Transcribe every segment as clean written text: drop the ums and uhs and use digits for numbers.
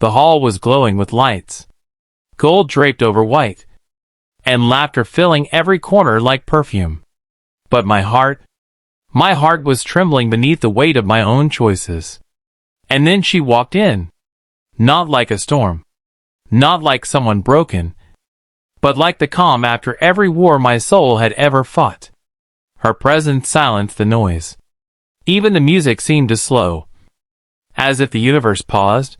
The hall was glowing with lights, gold draped over white, and laughter filling every corner like perfume. But my heart was trembling beneath the weight of my own choices. And then she walked in, not like a storm, not like someone broken, but like the calm after every war my soul had ever fought. Her presence silenced the noise. Even the music seemed to slow, as if the universe paused,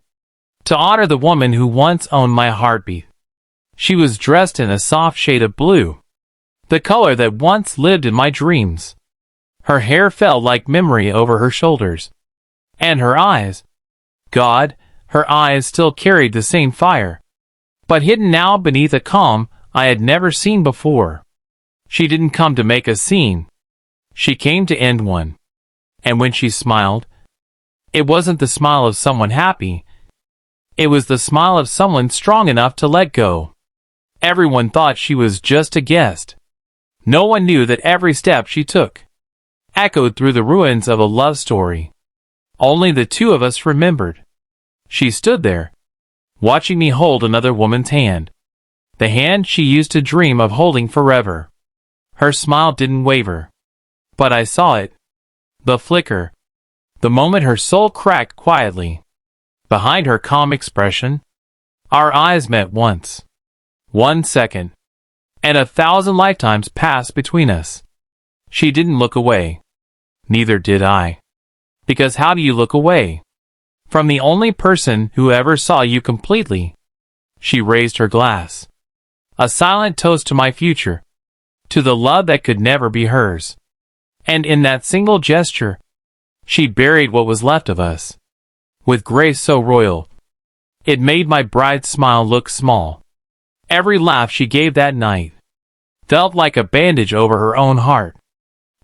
to honor the woman who once owned my heartbeat. She was dressed in a soft shade of blue, the color that once lived in my dreams. Her hair fell like memory over her shoulders. And her eyes, God, her eyes still carried the same fire, but hidden now beneath a calm I had never seen before. She didn't come to make a scene. She came to end one. And when she smiled, it wasn't the smile of someone happy. It was the smile of someone strong enough to let go. Everyone thought she was just a guest. No one knew that every step she took echoed through the ruins of a love story. Only the two of us remembered. She stood there, watching me hold another woman's hand, the hand she used to dream of holding forever. Her smile didn't waver, but I saw it, the flicker, the moment her soul cracked quietly. Behind her calm expression, our eyes met once. 1 second, and 1,000 lifetimes passed between us. She didn't look away. Neither did I. Because how do you look away from the only person who ever saw you completely? She raised her glass, a silent toast to my future, to the love that could never be hers. And in that single gesture, she buried what was left of us, with grace so royal, it made my bride's smile look small. Every laugh she gave that night felt like a bandage over her own heart.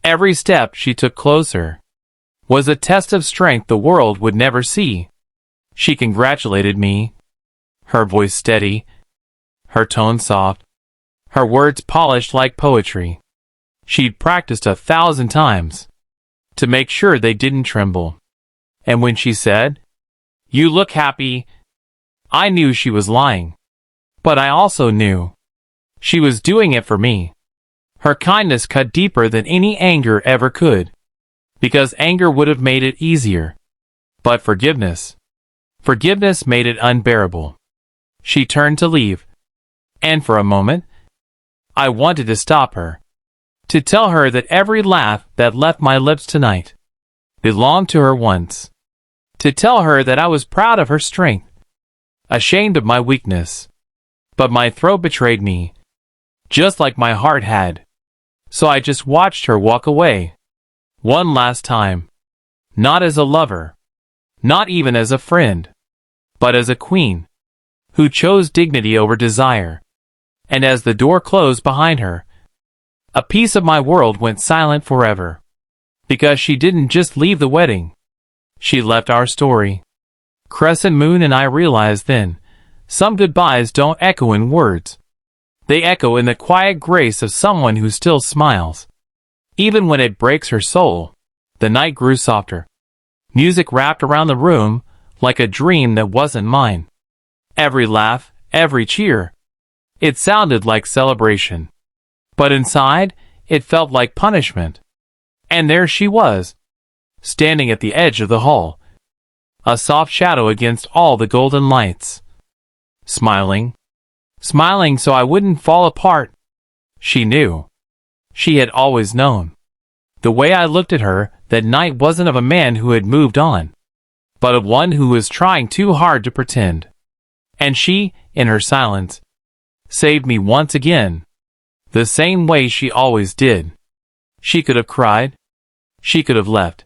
Every step she took closer was a test of strength the world would never see. She congratulated me, her voice steady, her tone soft, her words polished like poetry. She'd practiced 1,000 times to make sure they didn't tremble. And when she said, "You look happy," I knew she was lying. But I also knew she was doing it for me. Her kindness cut deeper than any anger ever could, because anger would have made it easier. But forgiveness made it unbearable. She turned to leave, and for a moment, I wanted to stop her, to tell her that every laugh that left my lips tonight belonged to her once, to tell her that I was proud of her strength, ashamed of my weakness. But my throat betrayed me, just like my heart had. So I just watched her walk away, one last time, not as a lover, not even as a friend, but as a queen, who chose dignity over desire. And as the door closed behind her, a piece of my world went silent forever, because she didn't just leave the wedding, she left our story. Crescent Moon and I realized then, some goodbyes don't echo in words. They echo in the quiet grace of someone who still smiles, even when it breaks her soul. The night grew softer. Music wrapped around the room like a dream that wasn't mine. Every laugh, every cheer, it sounded like celebration. But inside, it felt like punishment. And there she was, standing at the edge of the hall, a soft shadow against all the golden lights. Smiling so I wouldn't fall apart. She knew. She had always known. The way I looked at her that night wasn't of a man who had moved on, but of one who was trying too hard to pretend. And she, in her silence, saved me once again, the same way she always did. She could have cried. She could have left.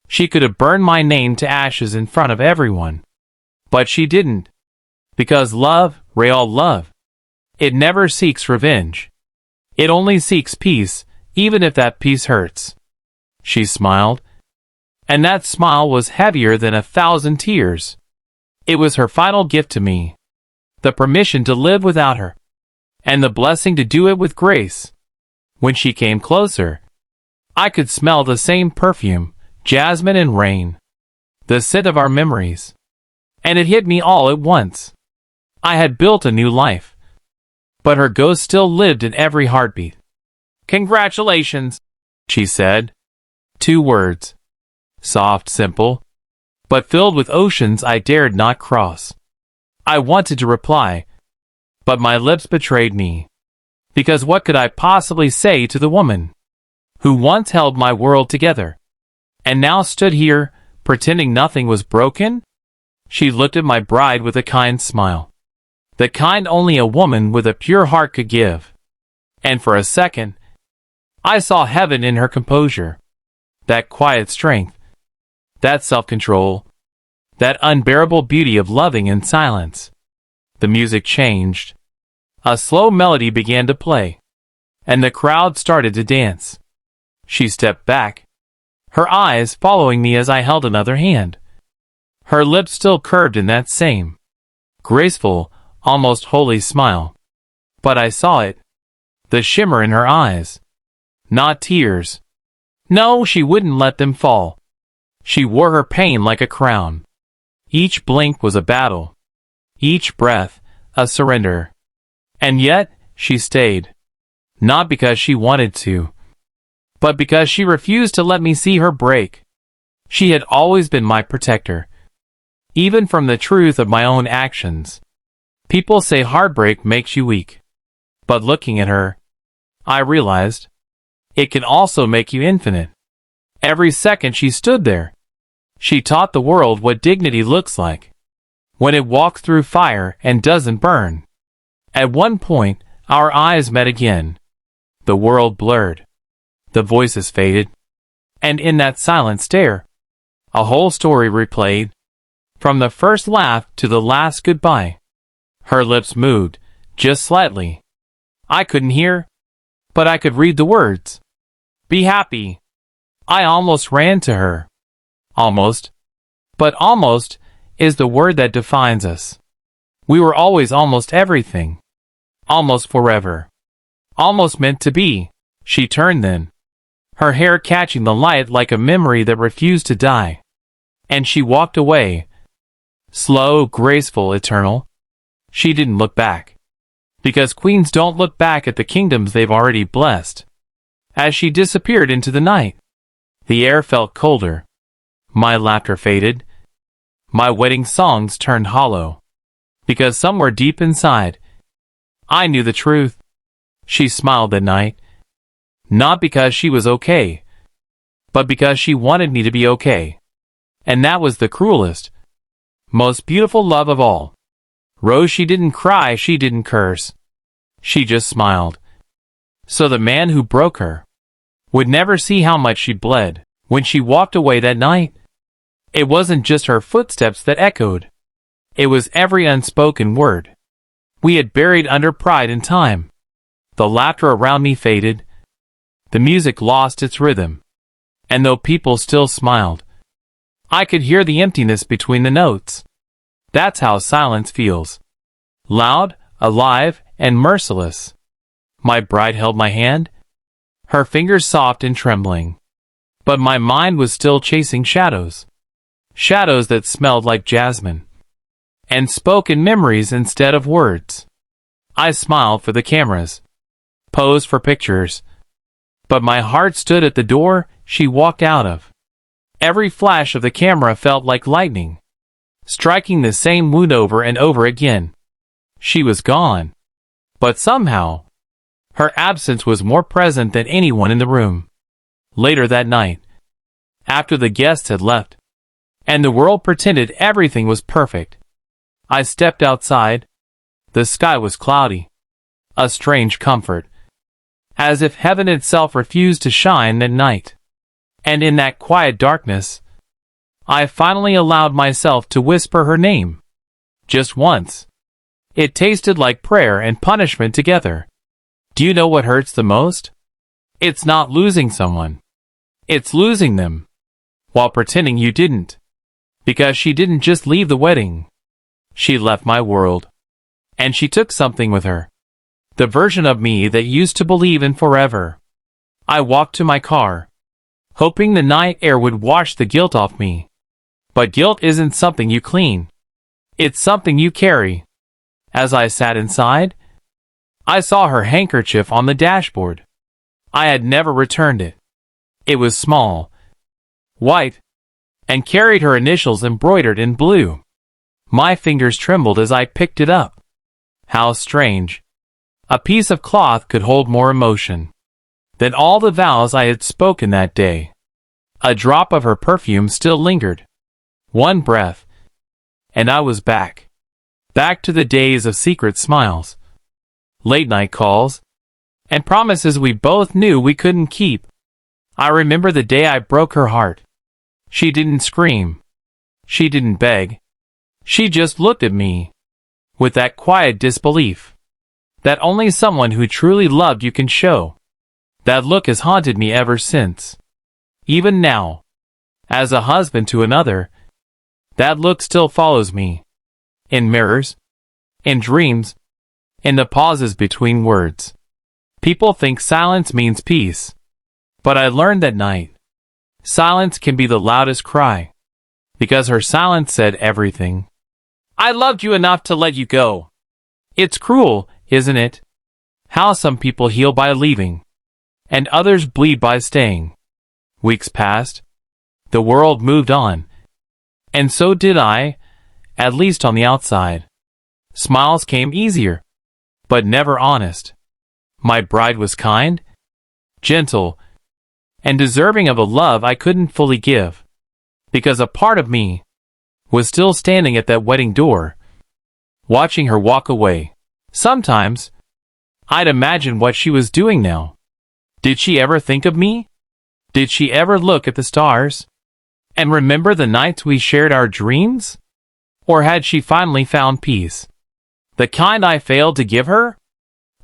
She could have burned my name to ashes in front of everyone. But she didn't. Because love, real love, it never seeks revenge. It only seeks peace, even if that peace hurts. She smiled, and that smile was heavier than 1,000 tears. It was her final gift to me, the permission to live without her, and the blessing to do it with grace. When she came closer, I could smell the same perfume, jasmine and rain, the scent of our memories. And it hit me all at once. I had built a new life. But her ghost still lived in every heartbeat. "Congratulations," she said. 2 words. Soft, simple, but filled with oceans I dared not cross. I wanted to reply, but my lips betrayed me. Because what could I possibly say to the woman who once held my world together, and now stood here, pretending nothing was broken? She looked at my bride with a kind smile, the kind only a woman with a pure heart could give. And for a second, I saw heaven in her composure, that quiet strength, that self-control, that unbearable beauty of loving in silence. The music changed. A slow melody began to play, and the crowd started to dance. She stepped back, her eyes following me as I held another hand. Her lips still curved in that same graceful, almost holy smile. But I saw it, the shimmer in her eyes. Not tears. No, she wouldn't let them fall. She wore her pain like a crown. Each blink was a battle, each breath a surrender. And yet, she stayed. Not because she wanted to, but because she refused to let me see her break. She had always been my protector, even from the truth of my own actions. People say heartbreak makes you weak. But looking at her, I realized, it can also make you infinite. Every second she stood there, she taught the world what dignity looks like, when it walks through fire and doesn't burn. At one point, our eyes met again. The world blurred. The voices faded. And in that silent stare, a whole story replayed, from the first laugh to the last goodbye. Her lips moved, just slightly. I couldn't hear, but I could read the words. "Be happy." I almost ran to her. Almost. But almost is the word that defines us. We were always almost everything. Almost forever. Almost meant to be. She turned then, her hair catching the light like a memory that refused to die. And she walked away. Slow, graceful, eternal. She didn't look back. Because queens don't look back at the kingdoms they've already blessed. As she disappeared into the night, the air felt colder. My laughter faded. My wedding songs turned hollow. Because somewhere deep inside, I knew the truth. She smiled that night. Not because she was okay, but because she wanted me to be okay. And that was the cruelest, most beautiful love of all. Rose, she didn't cry, she didn't curse. She just smiled. So the man who broke her would never see how much she bled. When she walked away that night, it wasn't just her footsteps that echoed. It was every unspoken word we had buried under pride and time. The laughter around me faded. The music lost its rhythm. And though people still smiled, I could hear the emptiness between the notes. That's how silence feels. Loud, alive, and merciless. My bride held my hand, her fingers soft and trembling. But my mind was still chasing shadows. Shadows that smelled like jasmine, and spoke in memories instead of words. I smiled for the cameras, posed for pictures, but my heart stood at the door she walked out of. Every flash of the camera felt like lightning, striking the same wound over and over again. She was gone, but somehow, her absence was more present than anyone in the room. Later that night, after the guests had left, and the world pretended everything was perfect, I stepped outside. The sky was cloudy, a strange comfort, as if heaven itself refused to shine at night. And in that quiet darkness, I finally allowed myself to whisper her name. Just once. It tasted like prayer and punishment together. Do you know what hurts the most? It's not losing someone. It's losing them, while pretending you didn't. Because she didn't just leave the wedding. She left my world. And she took something with her. The version of me that used to believe in forever. I walked to my car, hoping the night air would wash the guilt off me. But guilt isn't something you clean. It's something you carry. As I sat inside, I saw her handkerchief on the dashboard. I had never returned it. It was small, white, and carried her initials embroidered in blue. My fingers trembled as I picked it up. How strange. A piece of cloth could hold more emotion than all the vows I had spoken that day. A drop of her perfume still lingered. One breath, and I was back. Back to the days of secret smiles, late-night calls, and promises we both knew we couldn't keep. I remember the day I broke her heart. She didn't scream. She didn't beg. She just looked at me with that quiet disbelief that only someone who truly loved you can show. That look has haunted me ever since. Even now, as a husband to another, that look still follows me. In mirrors, in dreams, in the pauses between words. People think silence means peace. But I learned that night, silence can be the loudest cry. Because her silence said everything. I loved you enough to let you go. It's cruel, isn't it? How some people heal by leaving, and others bleed by staying. Weeks passed. The world moved on. And so did I, at least on the outside. Smiles came easier, but never honest. My bride was kind, gentle, and deserving of a love I couldn't fully give. Because a part of me was still standing at that wedding door, watching her walk away. Sometimes, I'd imagine what she was doing now. Did she ever think of me? Did she ever look at the stars and remember the nights we shared our dreams? Or had she finally found peace? The kind I failed to give her?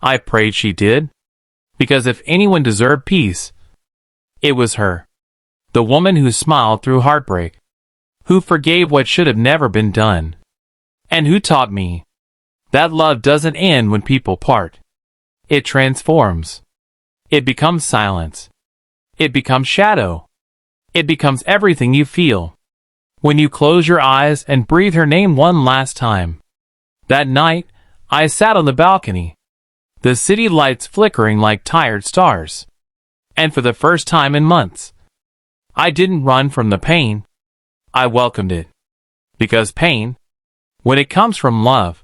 I prayed she did. Because if anyone deserved peace, it was her. The woman who smiled through heartbreak, who forgave what should have never been done, and who taught me that love doesn't end when people part. It transforms. It becomes silence. It becomes shadow. It becomes everything you feel when you close your eyes and breathe her name one last time. That night, I sat on the balcony, the city lights flickering like tired stars. And for the first time in months, I didn't run from the pain. I welcomed it. Because pain, when it comes from love,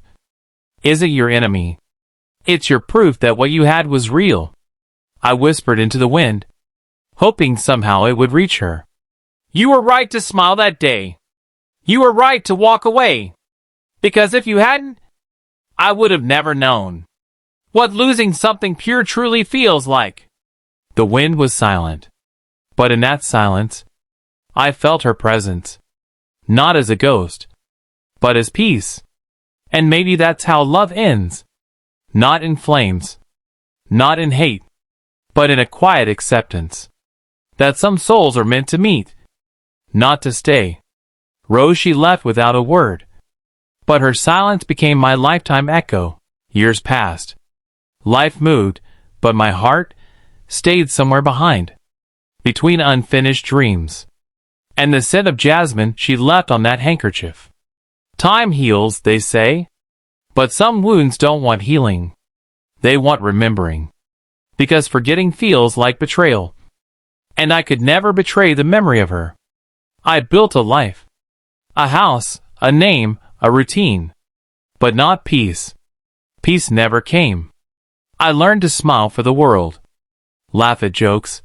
isn't your enemy. It's your proof that what you had was real. I whispered into the wind, hoping somehow it would reach her. You were right to smile that day. You were right to walk away. Because if you hadn't, I would have never known what losing something pure truly feels like. The wind was silent. But in that silence, I felt her presence. Not as a ghost, but as peace. And maybe that's how love ends. Not in flames. Not in hate. But in a quiet acceptance. That some souls are meant to meet. Not to stay. Rose she left without a word. But her silence became my lifetime echo. Years passed. Life moved, but my heart stayed somewhere behind. Between unfinished dreams. And the scent of jasmine she left on that handkerchief. Time heals, they say. But some wounds don't want healing. They want remembering. Because forgetting feels like betrayal. And I could never betray the memory of her. I built a life. A house, a name, a routine. But not peace. Peace never came. I learned to smile for the world. Laugh at jokes.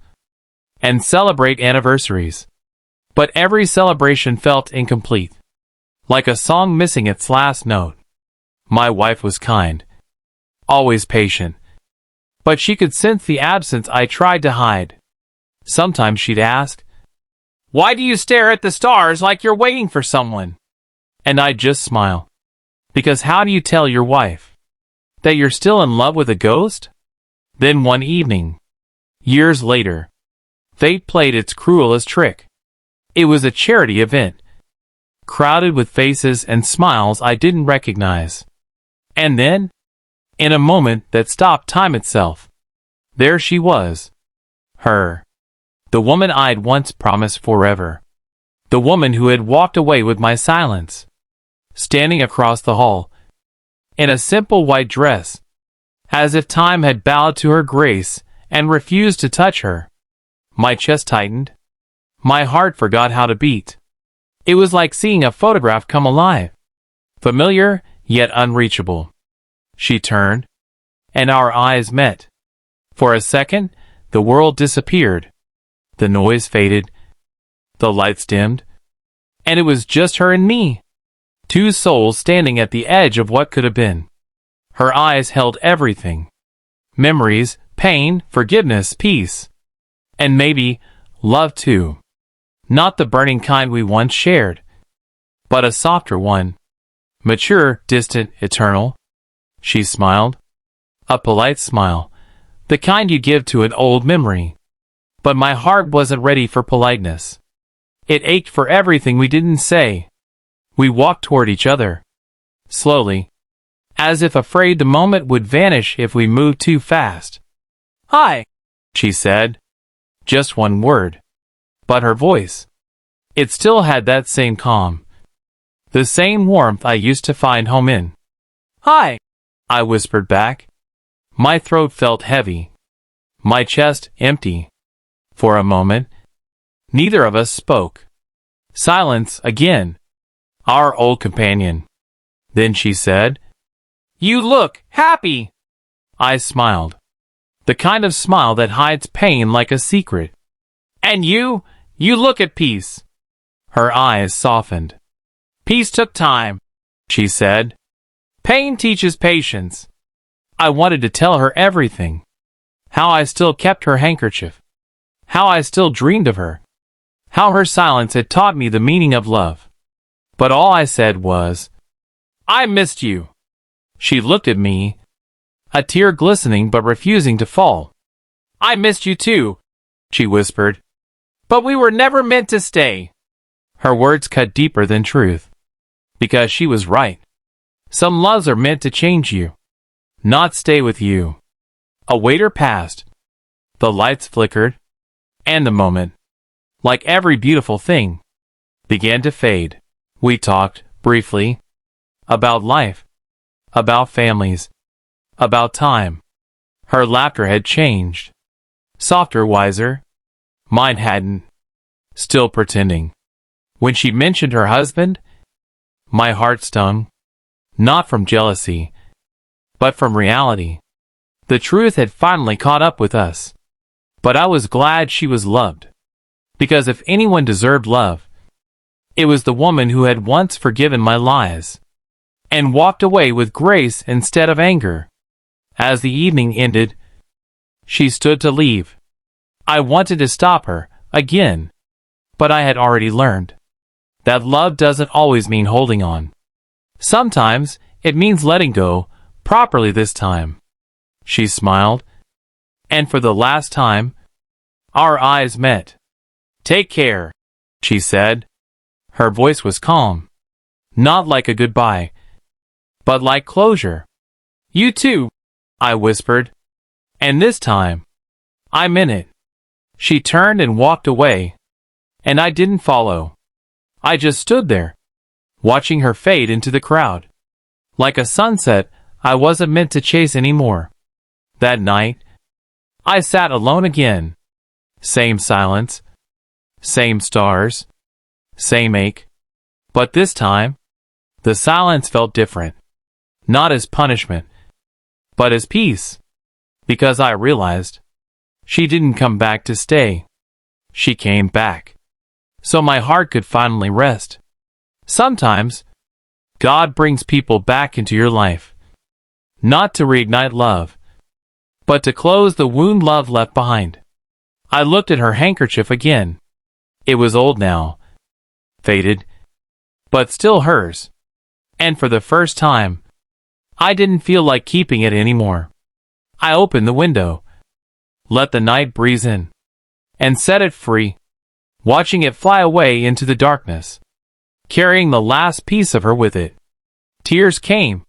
And celebrate anniversaries. But every celebration felt incomplete. Like a song missing its last note. My wife was kind. Always patient. But she could sense the absence I tried to hide. Sometimes she'd ask, "Why do you stare at the stars like you're waiting for someone?" And I'd just smile. Because how do you tell your wife that you're still in love with a ghost? Then one evening, years later, fate played its cruelest trick. It was a charity event, crowded with faces and smiles I didn't recognize. And then, in a moment that stopped time itself, there she was. Her. The woman I'd once promised forever. The woman who had walked away with my silence. standing across the hall, in a simple white dress, as if time had bowed to her grace and refused to touch her. My chest tightened. My heart forgot how to beat. It was like seeing a photograph come alive, familiar yet unreachable. She turned, and our eyes met. For a second, the world disappeared. The noise faded. The lights dimmed. And it was just her and me. Two souls standing at the edge of what could have been. Her eyes held everything. Memories, pain, forgiveness, peace. And maybe love too. Not the burning kind we once shared, but a softer one. Mature, distant, eternal. She smiled. A polite smile. The kind you give to an old memory. But my heart wasn't ready for politeness. It ached for everything we didn't say. We walked toward each other. Slowly. As if afraid the moment would vanish if we moved too fast. "Hi," she said. Just one word. But her voice. It still had that same calm. The same warmth I used to find home in. "Hi," I whispered back. My throat felt heavy. My chest empty. For a moment, neither of us spoke. Silence again. Our old companion. Then she said, "You look happy." I smiled. The kind of smile that hides pain like a secret. "And you look at peace." Her eyes softened. "Peace took time," she said. "Pain teaches patience." I wanted to tell her everything. How I still kept her handkerchief. How I still dreamed of her. How her silence had taught me the meaning of love. But all I said was, "I missed you." She looked at me, a tear glistening but refusing to fall. "I missed you too," she whispered. "But we were never meant to stay." Her words cut deeper than truth. Because she was right. Some loves are meant to change you, not stay with you. A waiter passed. The lights flickered. And the moment, like every beautiful thing, began to fade. We talked, briefly, about life, about families, about time. Her laughter had changed. Softer, wiser. Mine hadn't. Still pretending. When she mentioned her husband, my heart stung. Not from jealousy, but from reality. The truth had finally caught up with us. But I was glad she was loved. Because if anyone deserved love, it was the woman who had once forgiven my lies and walked away with grace instead of anger. As the evening ended, she stood to leave. I wanted to stop her, again. But I had already learned that love doesn't always mean holding on. Sometimes it means letting go, properly this time. She smiled, and for the last time, our eyes met. "Take care," she said. Her voice was calm, not like a goodbye, but like closure. "You too," I whispered, and this time, I meant it. She turned and walked away, and I didn't follow. I just stood there, watching her fade into the crowd. Like a sunset I wasn't meant to chase anymore. That night, I sat alone again. Same silence, same stars, same ache. But this time, the silence felt different. Not as punishment, but as peace. Because I realized she didn't come back to stay. She came back, so my heart could finally rest. Sometimes, God brings people back into your life, not to reignite love, but to close the wound love left behind. I looked at her handkerchief again. It was old now, faded, but still hers. And for the first time, I didn't feel like keeping it anymore. I opened the window, let the night breeze in, and set it free, watching it fly away into the darkness, carrying the last piece of her with it. Tears came,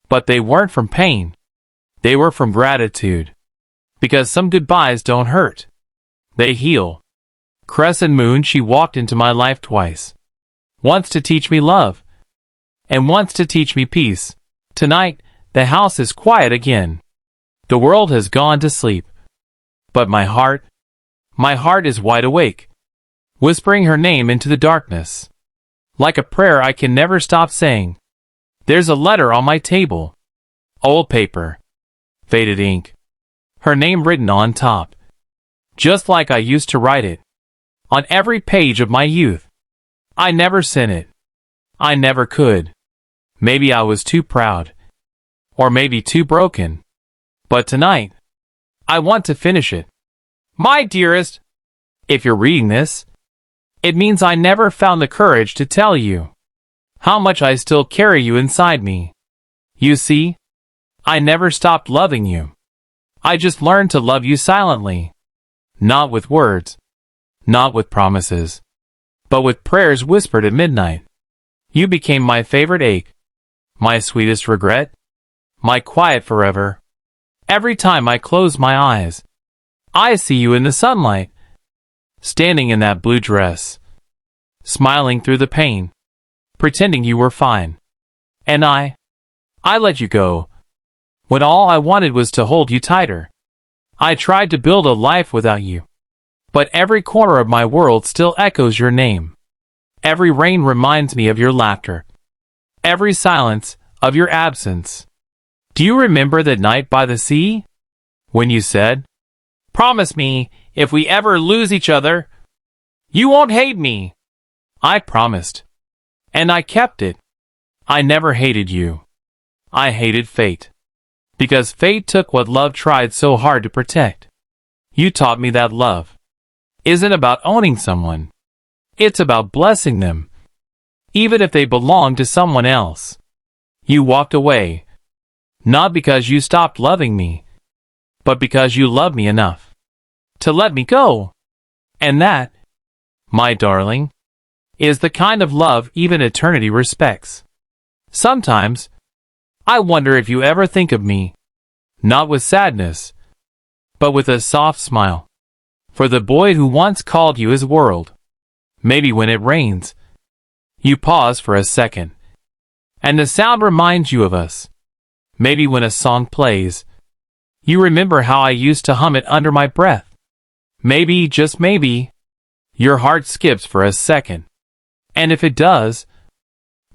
but they weren't from pain. They were from gratitude. Because some goodbyes don't hurt. They heal. Crescent moon, she walked into my life twice. Once to teach me love, and wants to teach me peace. Tonight, the house is quiet again. The world has gone to sleep. But my heart is wide awake, whispering her name into the darkness. Like a prayer I can never stop saying. There's a letter on my table. Old paper. Faded ink. Her name written on top. Just like I used to write it. On every page of my youth. I never sent it. I never could. Maybe I was too proud. Or maybe too broken. But tonight, I want to finish it. My dearest, if you're reading this, it means I never found the courage to tell you how much I still carry you inside me. You see, I never stopped loving you. I just learned to love you silently. Not with words, not with promises, but with prayers whispered at midnight. You became my favorite ache, my sweetest regret, my quiet forever. Every time I close my eyes, I see you in the sunlight, standing in that blue dress, smiling through the pain, pretending you were fine. And I let you go, when all I wanted was to hold you tighter. I tried to build a life without you, but every corner of my world still echoes your name. Every rain reminds me of your laughter, every silence of your absence. Do you remember that night by the sea, when you said, "Promise me, if we ever lose each other, you won't hate me"? I promised, and I kept it. I never hated you. I hated fate, because fate took what love tried so hard to protect. You taught me that love isn't about owning someone. It's about blessing them, even if they belong to someone else. You walked away, not because you stopped loving me, but because you loved me enough to let me go. And that, my darling, is the kind of love even eternity respects. Sometimes, I wonder if you ever think of me, not with sadness, but with a soft smile, for the boy who once called you his world. Maybe when it rains, you pause for a second, and the sound reminds you of us. Maybe when a song plays, you remember how I used to hum it under my breath. Maybe, just maybe, your heart skips for a second. And if it does,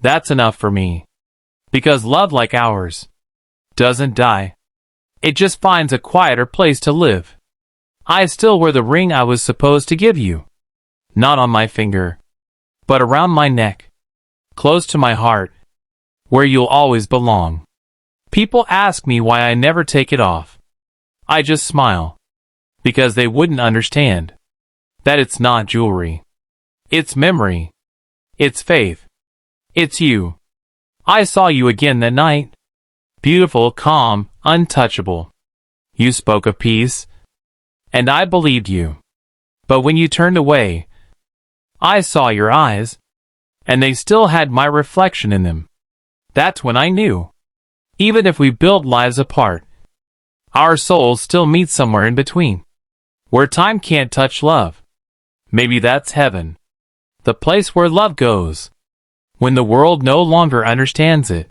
that's enough for me. Because love like ours doesn't die. It just finds a quieter place to live. I still wear the ring I was supposed to give you. Not on my finger, but around my neck, close to my heart, where you'll always belong. People ask me why I never take it off. I just smile, because they wouldn't understand that it's not jewelry. It's memory. It's faith. It's you. I saw you again that night. Beautiful, calm, untouchable. You spoke of peace, and I believed you. But when you turned away, I saw your eyes, and they still had my reflection in them. That's when I knew. Even if we build lives apart, our souls still meet somewhere in between, where time can't touch love. Maybe that's heaven, the place where love goes, when the world no longer understands it.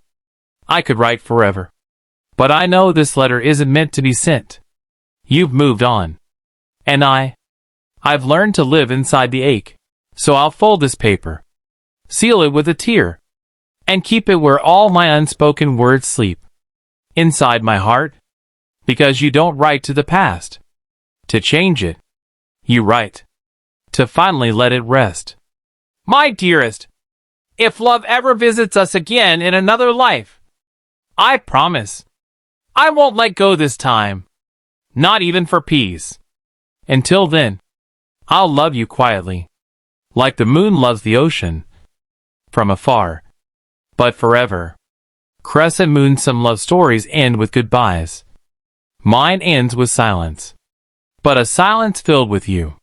I could write forever, but I know this letter isn't meant to be sent. You've moved on, and I've learned to live inside the ache, so I'll fold this paper, seal it with a tear, and keep it where all my unspoken words sleep, inside my heart, because you don't write to the past to change it. You write to finally let it rest. My dearest, if love ever visits us again in another life, I promise I won't let go this time, not even for peace. Until then, I'll love you quietly, like the moon loves the ocean, from afar, but forever. Crescent moon, some love stories end with goodbyes. Mine ends with silence, but a silence filled with you.